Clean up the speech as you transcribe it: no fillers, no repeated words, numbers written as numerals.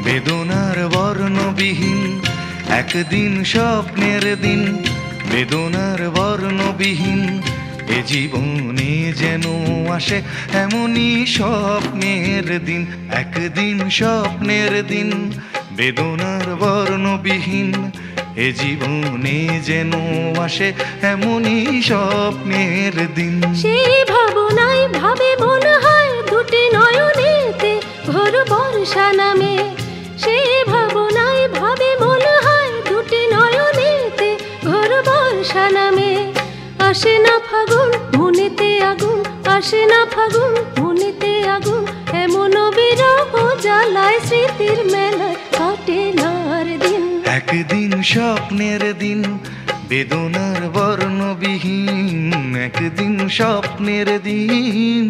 বেদনার বর্ণবিহীন একদিন স্বপ্নের দিন, বেদনার বর্ণবিহীন এ জীবনে যেন আসে এমনই স্বপ্নের দিন, একদিন স্বপ্নের দিন, বেদনার বর্ণবিহীন এ জীবনে যেন আসে এমনই স্বপ্নের দিন। সেই ভাবনায় ভাবে মনে হয় দুটি নয়নেতে ভোর বর্ষা নামে, সেই ভাবনায় ভাবে মনে হয় দুটি নয়নেতে ভোর বর্ষা নামে। আসে না ফাগুন মনেতে আগুন, আসে না ফাগুন মনেতে আগুন, এমন বিরহ জ্বালায় স্মৃতির মেলায় কাটে না আর দিন। একদিন স্বপ্নের দিন, বেদনার বর্ণবিহীন একদিন স্বপ্নের দিন।